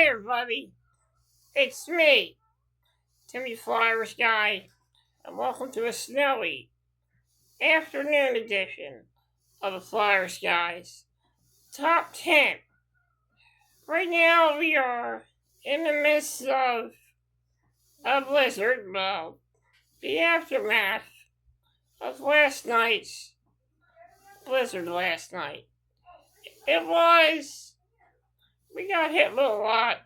Hi everybody, it's me, Timmy Flyersguy, and welcome to a snowy afternoon edition of the Flyersguys Top 10. Right now we are in the midst of a blizzard, well, the aftermath of last night's blizzard last night. We got hit with a lot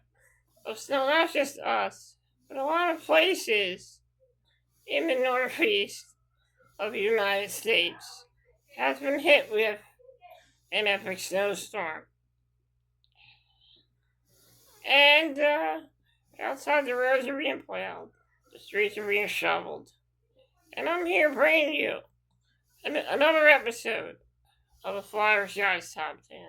of snow, not just us, but a lot of places in the northeast of the United States has been hit with an epic snowstorm. And outside, the roads are being plowed, the streets are being shoveled. And I'm here bringing you another episode of the Flyersguys Top 10.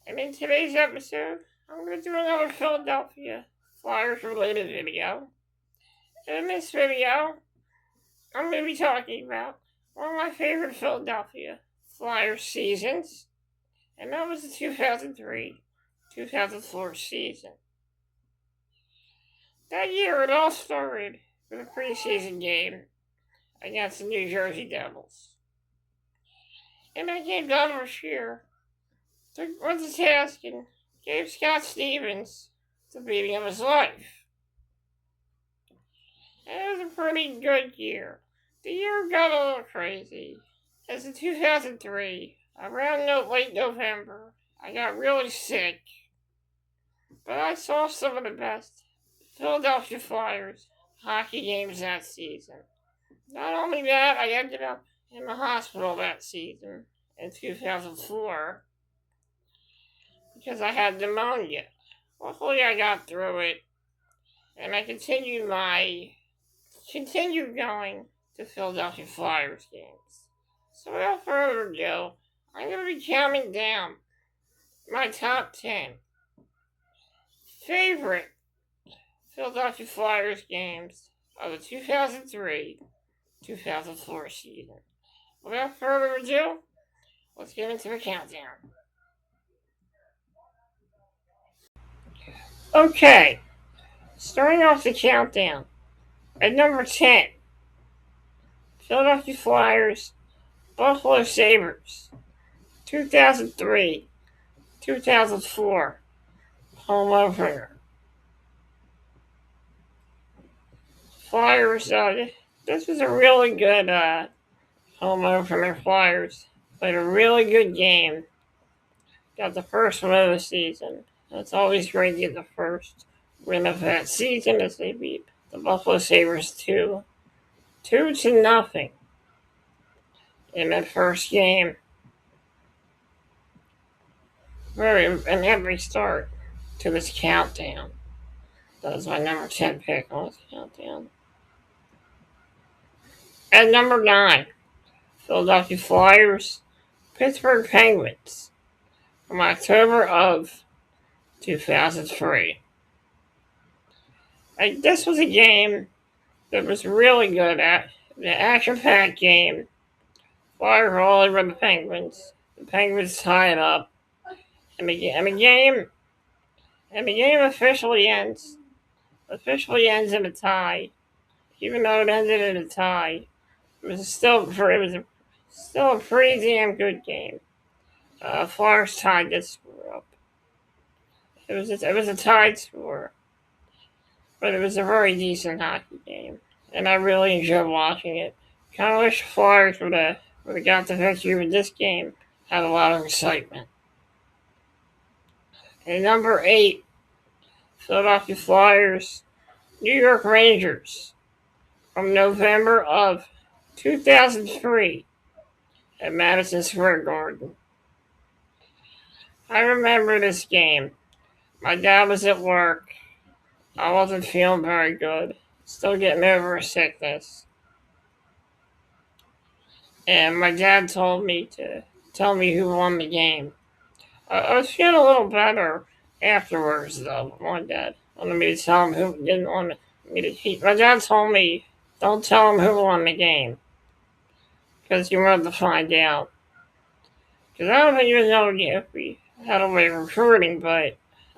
And in today's episode, I'm going to do another Philadelphia Flyers related video. And in this video, I'm going to be talking about one of my favorite Philadelphia Flyers seasons, and that was the 2003-2004 season. That year, it all started with a preseason game against the New Jersey Devils. And that game, Don Shear went to task and gave Scott Stevens the beating of his life. And it was a pretty good year. The year got a little crazy. As in 2003, around late November, I got really sick. But I saw some of the best Philadelphia Flyers hockey games that season. Not only that, I ended up in the hospital that season in 2004 because I had pneumonia. Luckily, I got through it, and I continued going to Philadelphia Flyers games. So without further ado, I'm going to be counting down my top 10 favorite Philadelphia Flyers games of the 2003-2004 season. Without further ado, let's get into the countdown. Okay, starting off the countdown. At number 10, Philadelphia Flyers, Buffalo Sabres, 2003-2004 home opener. Flyers, this was a really good home opener. Flyers played a really good game. Got the first win of the season. It's always great to get the first win of that season as they beat the Buffalo Sabres 2-0 in that first game. An epic start to this countdown. That was my number 10 pick on this countdown. At number 9, Philadelphia Flyers, Pittsburgh Penguins, from October of 2003. This was a game that was really good. The action-packed game. Flyers were all over the Penguins. The Penguins tie it up. And the game officially ends in a tie. Even though it ended in a tie, it was still a pretty damn good game. Flyers tied this score up. It was a tied score, but it was a very decent hockey game, and I really enjoyed watching it. Kind of wish the Flyers would have got the victory with this game. Had a lot of excitement. And number 8, Philadelphia Flyers, New York Rangers, from November of 2003 at Madison Square Garden. I remember this game. My dad was at work. I wasn't feeling very good. Still getting over a sickness. And my dad told me to tell me who won the game. I was feeling a little better afterwards, though. My dad wanted me to tell him who didn't want me to keep. My dad told me, don't tell him who won the game, because you wanted to find out. Because I don't even know if we had a way of recruiting, but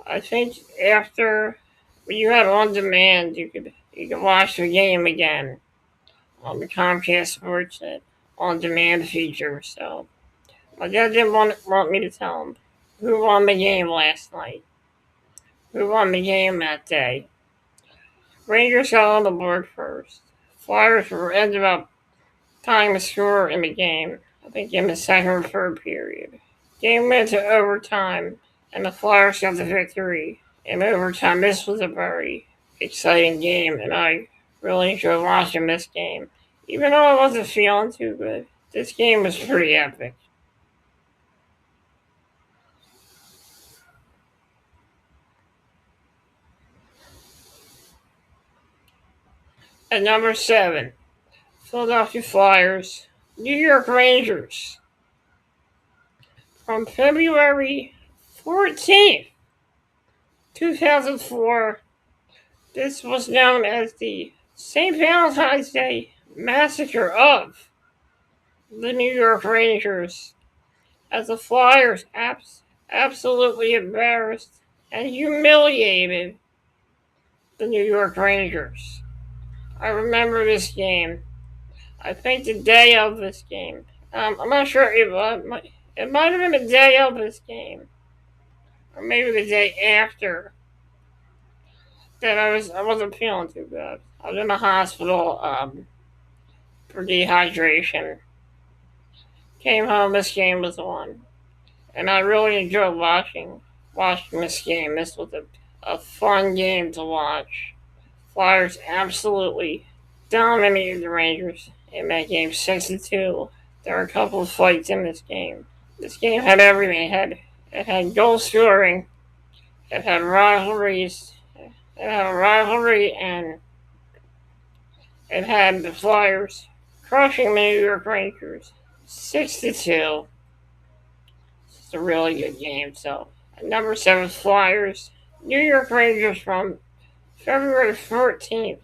I think after when you had on demand, you could watch the game again on the Comcast Sportsnet on demand feature. So my dad didn't want me to tell him who won the game last night, who won the game that day. Rangers got on the board first. Flyers ended up tying the score in the game. I think in the second or third period. Game went to overtime, and the Flyers got the victory in overtime. This was a very exciting game, and I really enjoyed watching this game. Even though I wasn't feeling too good, this game was pretty epic. At number 7, Philadelphia Flyers, New York Rangers. From February 14th, 2004, this was known as the St. Valentine's Day Massacre of the New York Rangers, as the Flyers absolutely embarrassed and humiliated the New York Rangers. I remember this game. I think the day of this game. I'm not sure it might have been the day of this game, or maybe the day after. That I wasn't feeling too good. I was in the hospital for dehydration. Came home. This game was on, and I really enjoyed watching this game. This was a fun game to watch. Flyers absolutely dominated the Rangers in that game, 6-2. There were a couple of fights in this game. This game had everything. It had goal scoring. It had rivalries. It had a rivalry, and it had the Flyers crushing the New York Rangers 6-2. It's a really good game. So, at number 7, Flyers, New York Rangers from February 14th,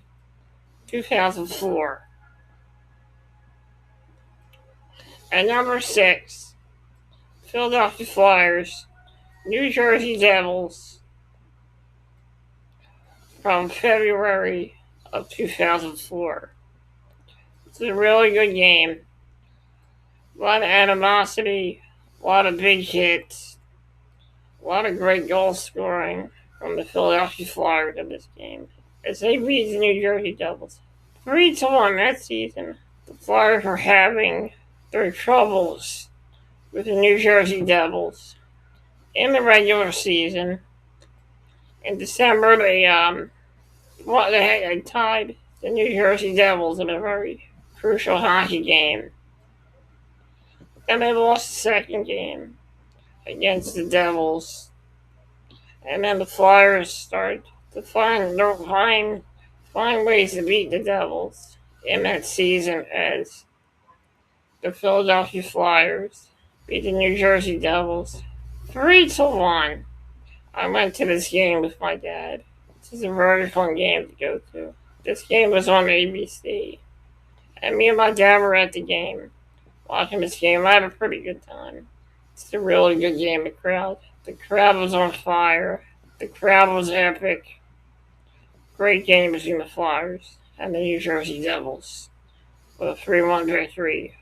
2004. At number 6, Philadelphia Flyers, New Jersey Devils from February of 2004. It's a really good game. A lot of animosity, a lot of big hits, a lot of great goal scoring from the Philadelphia Flyers in this game, as they beat the New Jersey Devils 3-1 that season. The Flyers were having their troubles with the New Jersey Devils in the regular season. In December, they tied the New Jersey Devils in a very crucial hockey game. And they lost the second game against the Devils. And then the Flyers started to find ways to beat the Devils in that season, as the Philadelphia Flyers beat the New Jersey Devils 3-1. I went to this game with my dad. This is a very fun game to go to. This game was on ABC, and me and my dad were at the game, watching this game. I had a pretty good time. It's a really good game. The crowd was on fire. The crowd was epic. Great game between the Flyers and the New Jersey Devils, with a 3-1 victory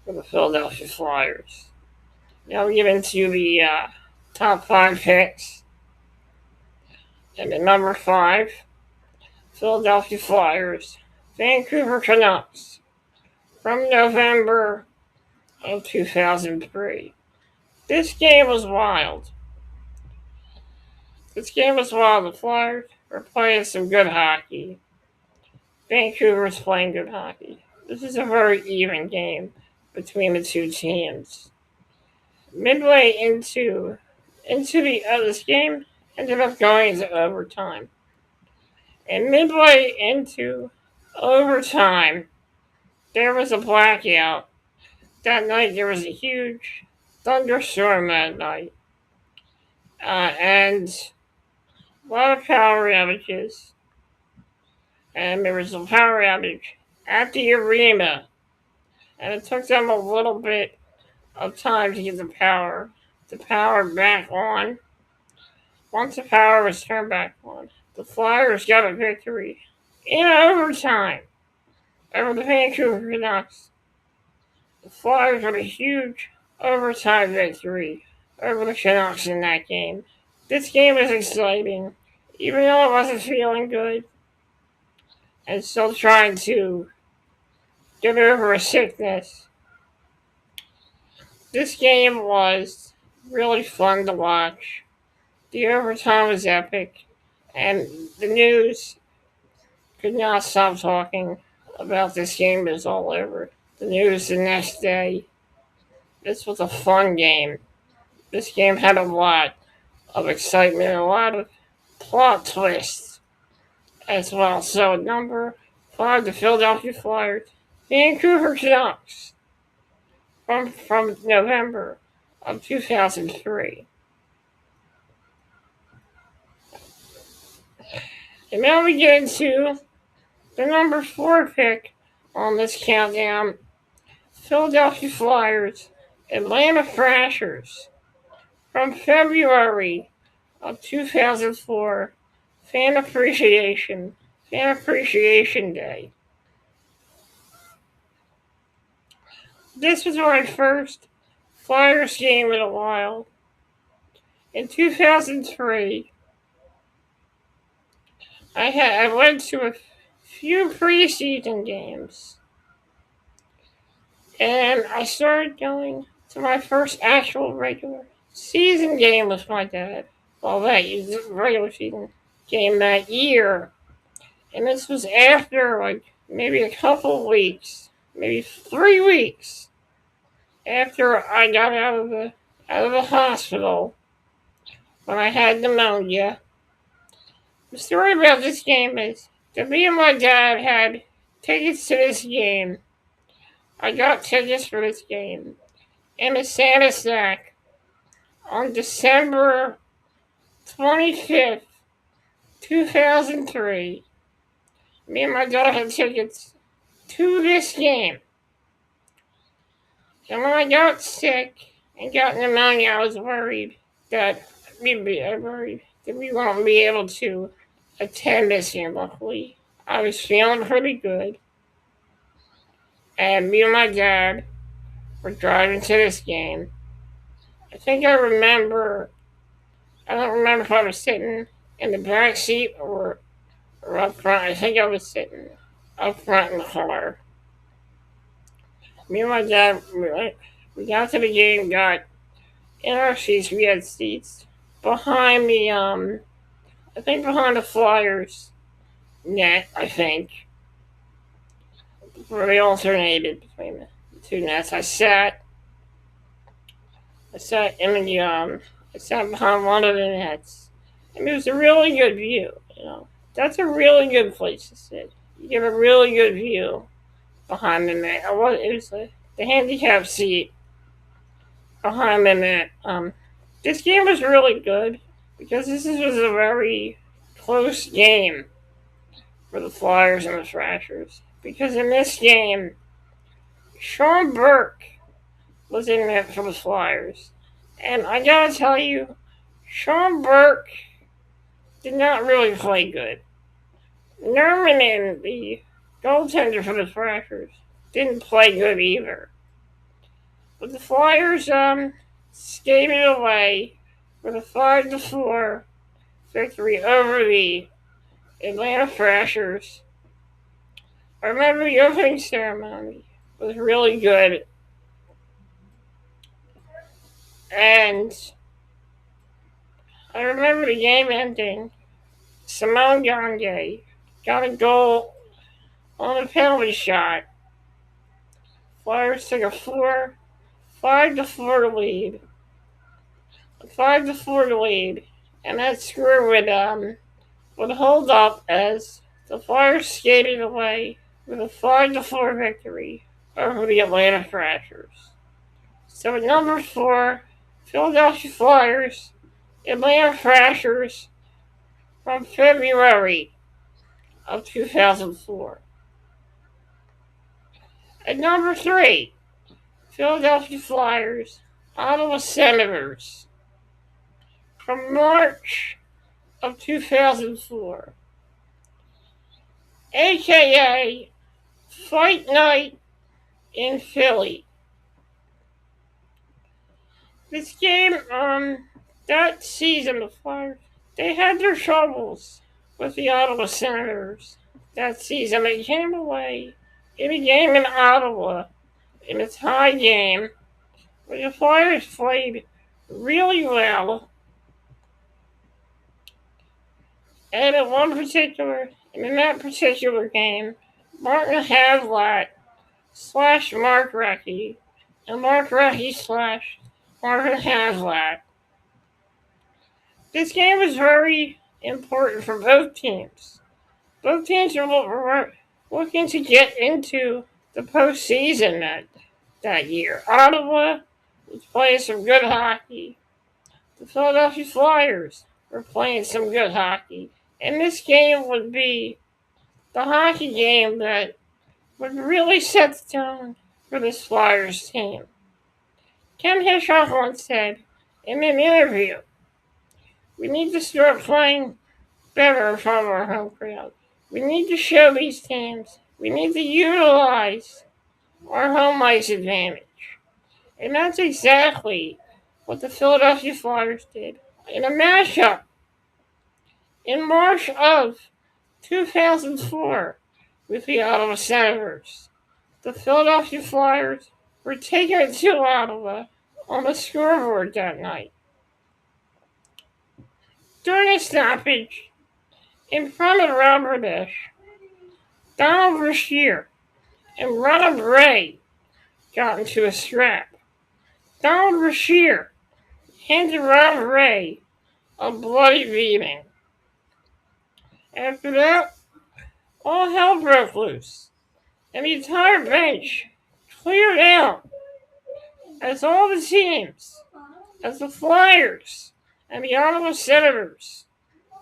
for the Philadelphia Flyers. Now we get into the top 5 picks. And at number 5, Philadelphia Flyers, Vancouver Canucks, from November of 2003. This game was wild. The Flyers were playing some good hockey. Vancouver's playing good hockey. This is a very even game between the two teams. Midway into this game ended up going into overtime. And midway into overtime, there was a blackout. That night there was a huge thunderstorm that night. And a lot of power outages. And there was a power outage at the arena. And it took them a little bit of time to get the power back on. Once the power was turned back on, the Flyers got a victory in overtime over the Vancouver Canucks. The Flyers had a huge overtime victory over the Canucks in that game. This game was exciting, even though I wasn't feeling good and still trying to get over a sickness. This game was really fun to watch. The overtime was epic, and the news could not stop talking about this game is all over. The news the next day. This was a fun game. This game had a lot of excitement, a lot of plot twists as well. So number 5, the Philadelphia Flyers, Vancouver Canucks from November of 2003. And now we get into the number 4 pick on this countdown, Philadelphia Flyers, Atlanta Thrashers from February of 2004, Fan Appreciation Day. This was my first Flyers game in a while. In 2003, I went to a few preseason games, and I started going to my first actual regular season game with my dad. Well, that regular season game that year, and this was after maybe a couple weeks, maybe 3 weeks after I got out of the hospital when I had pneumonia. The story about this game is that me and my dad had tickets to this game. I got tickets for this game in a Santa sack on December 25th, 2003. Me and my dad had tickets to this game. And when I got sick and got pneumonia, I was worried that we won't be able to attend this game. Luckily, I was feeling pretty good, and me and my dad were driving to this game. I think I remember. I don't remember if I was sitting in the back seat or up front. I think I was sitting up front in the car. Me and my dad, we got to the game, got in our seats. We had seats behind the, I think behind the Flyers net, I think, where they alternated between the two nets. I sat in the, I sat behind one of the nets, and it was a really good view, That's a really good place to sit. You get a really good view behind the net. It was the handicap seat behind the net. This game was really good because this was a very close game for the Flyers and the Thrashers. Because in this game, Sean Burke was in it for the Flyers. And I gotta tell you, Sean Burke did not really play good. Nermanen, the goaltender for the Thrashers, didn't play good either. But the Flyers skated away with a 5-4 victory over the Atlanta Thrashers. I remember the opening ceremony was really good. And I remember the game ending. Simone Gagne got a goal on a penalty shot. Flyers took a 5-4 lead. A 5-4 lead. And that score would hold up as the Flyers skated away with a 5-4 victory over the Atlanta Thrashers. So at number 4, Philadelphia Flyers, Atlanta Thrashers from February of 2004. At number 3, Philadelphia Flyers, Ottawa Senators from March of 2004, aka Fight Night in Philly. This game, that season, the Flyers, they had their troubles with the Ottawa Senators. That season, they came away in a game in Ottawa, in a tie game, where the Flyers played really well. And in that particular game, Martin Havlat slash Mark Recchi, and Mark Recchi slash Martin Havlat. This game was very important for both teams. Both teams were looking to get into the postseason that year. Ottawa was playing some good hockey. The Philadelphia Flyers were playing some good hockey. And this game would be the hockey game that would really set the tone for this Flyers team. Ken Hitchcock once said in an interview, "We need to start playing better in front of our home crowd. We need to show these teams. We need to utilize our home ice advantage." And that's exactly what the Philadelphia Flyers did. In a matchup in March of 2004 with the Ottawa Senators, the Philadelphia Flyers were taken to Ottawa on the scoreboard that night. During a stoppage in front of Robert Esch, Donald Brashear and Ronald Ray got into a scrap. Donald Brashear handed Ronald Ray a bloody beating. After that, all hell broke loose, and the entire bench cleared out as all the teams, as the Flyers and the Ottawa Senators,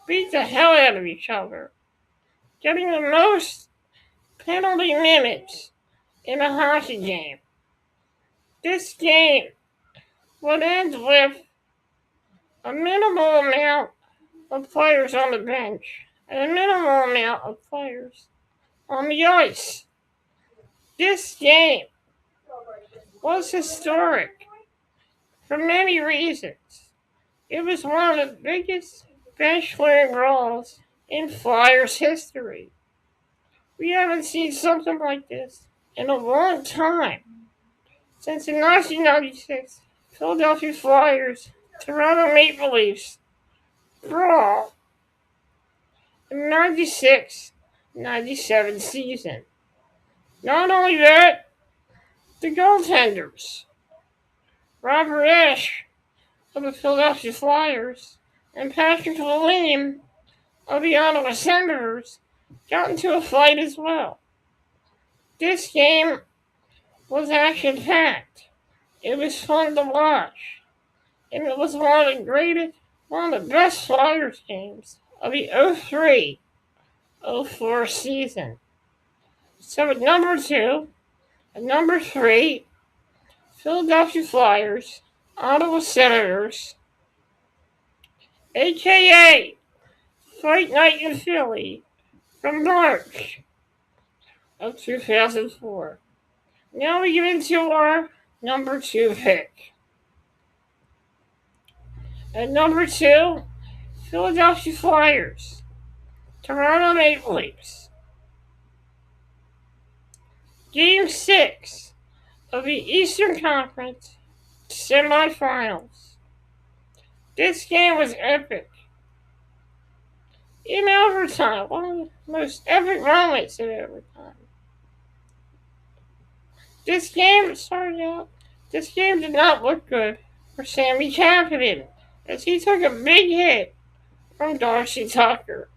beat the hell out of each other, getting the most penalty minutes in a hockey game. This game would end with a minimal amount of players on the bench and a minimal amount of players on the ice. This game was historic for many reasons. It was one of the biggest bench clearing brawls in Flyers history. We haven't seen something like this in a long time. Since the 1996 Philadelphia Flyers Toronto Maple Leafs brawl in the 96-97 season. Not only that, the goaltenders, Robert Esch of the Philadelphia Flyers and Patrick Lalime of the Ottawa Senators, got into a fight as well. This game was action-packed. It was fun to watch. And it was one of the best Flyers games of the 03-04 season. So at number 2, at number 3, Philadelphia Flyers, Ottawa Senators, aka Fight Night in Philly, from March of 2004. Now we get into our number 2 pick. At number 2, Philadelphia Flyers, Toronto Maple Leafs. Game 6 of the Eastern Conference semifinals. This game was epic. In overtime, one of the most epic moments in overtime. This game did not look good for Sammy Kapanen, as he took a big hit from Darcy Tucker.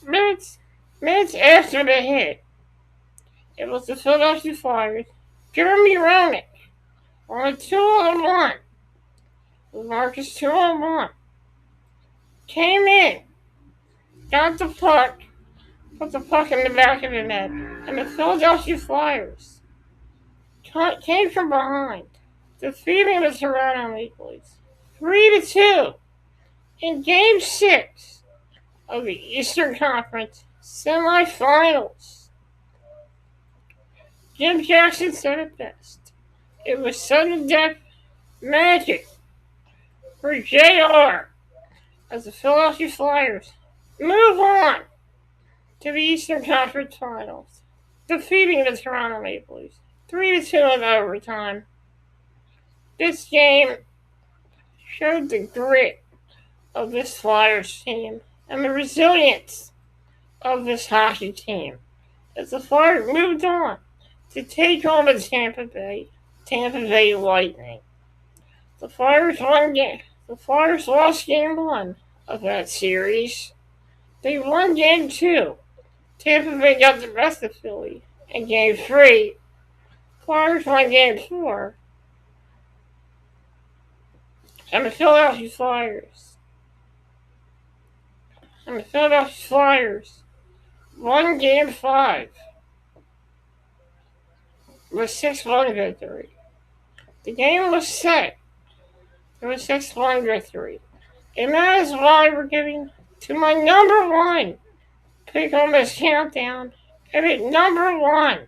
Minutes after the hit, it was the Philadelphia Flyers, Jeremy Roenick, on a 2-on-1, with Marcus 2-on-1, came in, got the puck, put the puck in the back of the net, and the Philadelphia Flyers came from behind, defeating the Toronto Maple Leafs 3-2 in Game 6 of the Eastern Conference semifinals. Jim Jackson said it best. It was sudden death magic for JR as the Philadelphia Flyers move on to the Eastern Conference Finals, defeating the Toronto Maple Leafs 3-2 in overtime. This game showed the grit of this Flyers team and the resilience of this hockey team as the Flyers moved on to take on the Tampa Bay Lightning. The Flyers lost Game 1 of that series. They won Game 2. Tampa Bay got the rest of Philly in Game 3. Flyers won Game 4. And the Philadelphia Flyers won Game 5 with 6-1 victory. The game was set for a 6-1 victory. And that is why we're getting to my number one pick on this countdown. And at number one,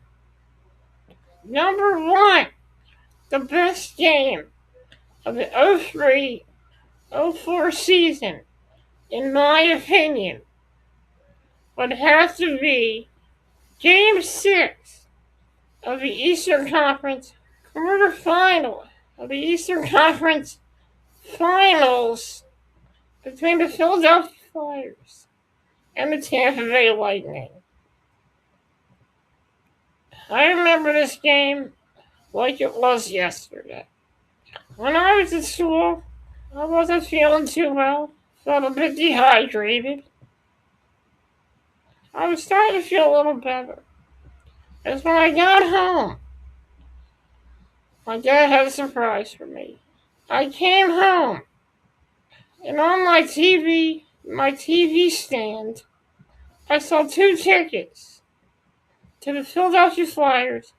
the best game of the 03-04 season, in my opinion, would have to be Game 6 of the Eastern Conference quarterfinal of the Eastern Conference Finals between the Philadelphia Flyers and the Tampa Bay Lightning. I remember this game like it was yesterday. When I was at school, I wasn't feeling too well, felt a bit dehydrated. I was starting to feel a little better. As when I got home, my dad had a surprise for me. I came home, and on my TV stand, I saw 2 tickets to the Philadelphia Flyers,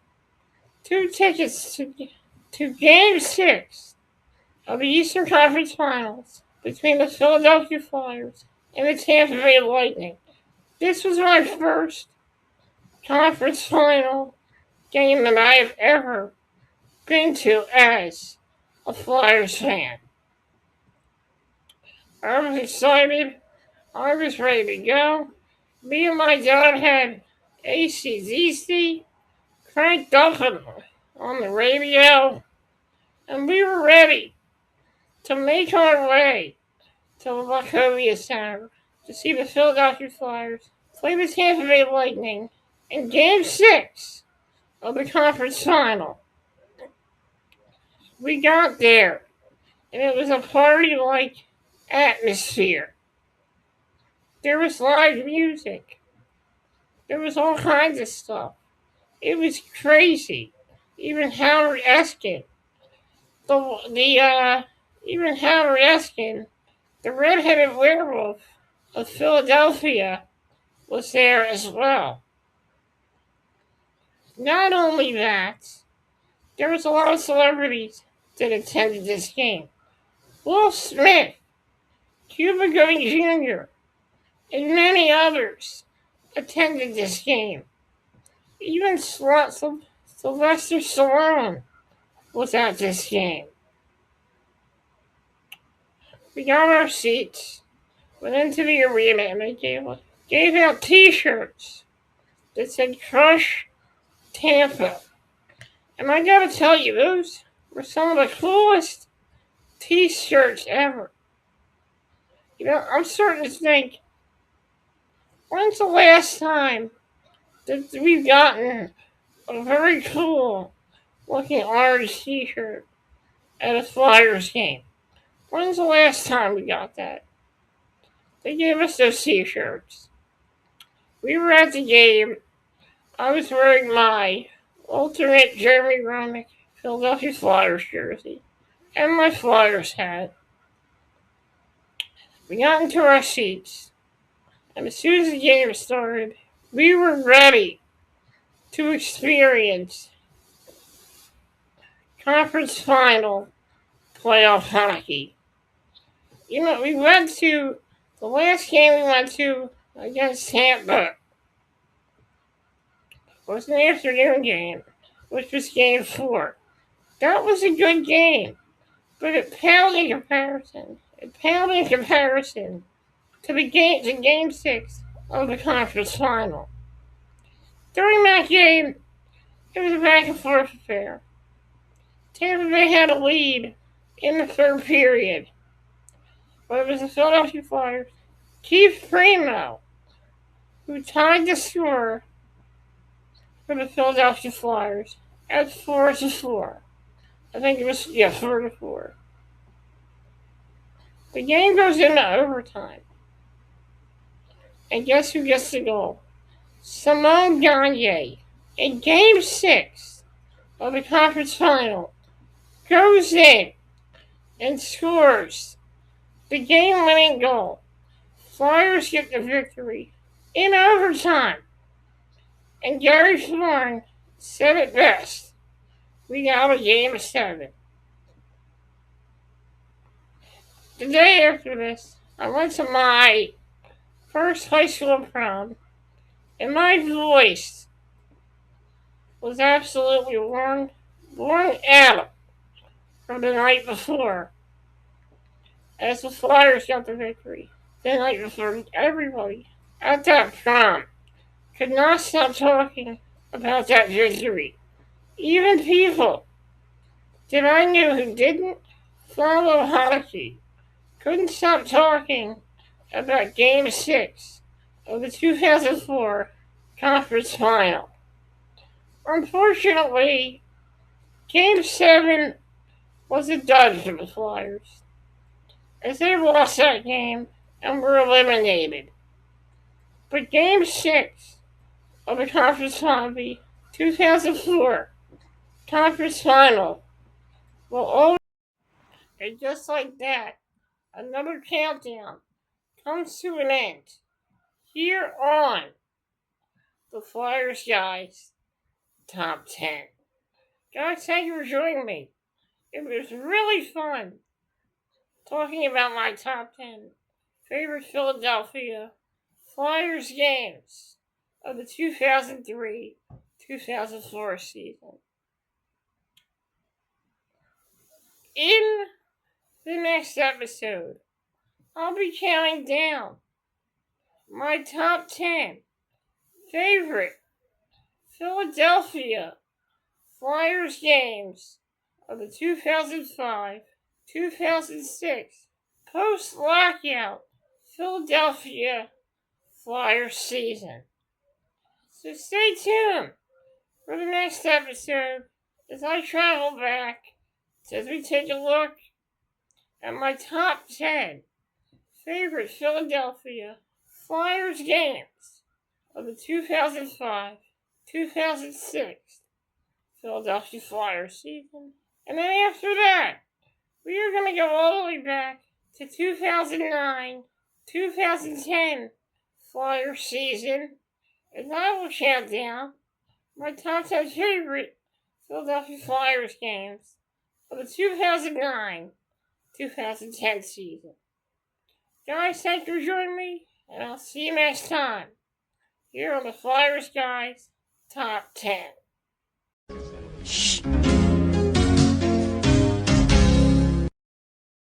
2 tickets to Game 6 of the Eastern Conference Finals between the Philadelphia Flyers and the Tampa Bay Lightning. This was my first conference final game that I have ever been to as a Flyers fan. I was excited. I was ready to go. Me and my dad had AC/DC cranked up on the radio, and we were ready to make our way to the Wachovia Center to see the Philadelphia Flyers play the Tampa Bay Lightning in Game 6 of the conference final. We got there, and it was a party-like atmosphere. There was live music. There was all kinds of stuff. It was crazy. Even Howard Eskin, the redheaded werewolf of Philadelphia, was there as well. Not only that, there was a lot of celebrities that attended this game. Will Smith, Cuba Gooding Jr., and many others attended this game. Even Sylvester Stallone was at this game. We got our seats, went into the arena, and they gave out T-shirts that said "Crush Tampa." And I gotta tell you, those were some of the coolest T-shirts ever. You know, I'm starting to think, when's the last time that we've gotten a very cool looking orange T-shirt at a Flyers game? When's the last time we got that? They gave us those T-shirts. We were at the game. I was wearing my alternate Jeremy Roenick Philadelphia Flyers jersey and my Flyers hat. We got into our seats, and as soon as the game started, we were ready to experience conference final playoff hockey. We went to the last game we went to against Tampa was an afternoon game, which was game 4. That was a good game, but it paled in comparison. It paled in comparison to game 6 of the conference final. During that game, it was a back and forth affair. Tampa Bay had a lead in the third period, but it was the Philadelphia Flyers. Keith Primo, who tied the score for the Philadelphia Flyers at 4-4. I think it was 4-4. The game goes into overtime, and guess who gets the goal? Simone Gagne, in Game 6 of the conference final, goes in and scores the game-winning goal. Flyers get the victory in overtime. And Gary Thorne said it best. We got a game 7. The day after this, I went to my first high school prom, and my voice was absolutely worn out from the night before, as the Flyers got the victory. The night before, everybody at that prom could not stop talking about that victory. Even people that I knew who didn't follow hockey couldn't stop talking about Game 6 of the 2004 conference final. Unfortunately, Game 7 was a dud for the Flyers, as they lost that game and were eliminated. But Game 6 of the conference final, 2004 conference final, will always. And just like that, another countdown comes to an end here on the Flyersguys Top 10. Guys, thank you for joining me. It was really fun talking about my top 10 favorite Philadelphia Flyers games of the 2003-2004 season. In the next episode, I'll be counting down my top 10 favorite Philadelphia Flyers games of the 2005-2006 post-lockout Philadelphia Flyers season. So stay tuned for the next episode as I travel back, as we take a look at my top 10 favorite Philadelphia Flyers games of the 2005-2006 Philadelphia Flyers season. And then after that, we are going to go all the way back to 2009-2010 Flyers season, and I will count down my top 10 favorite Philadelphia Flyers games of the 2009-2010 season. Guys, thanks for joining me, and I'll see you next time here on the Flyersguys Top 10.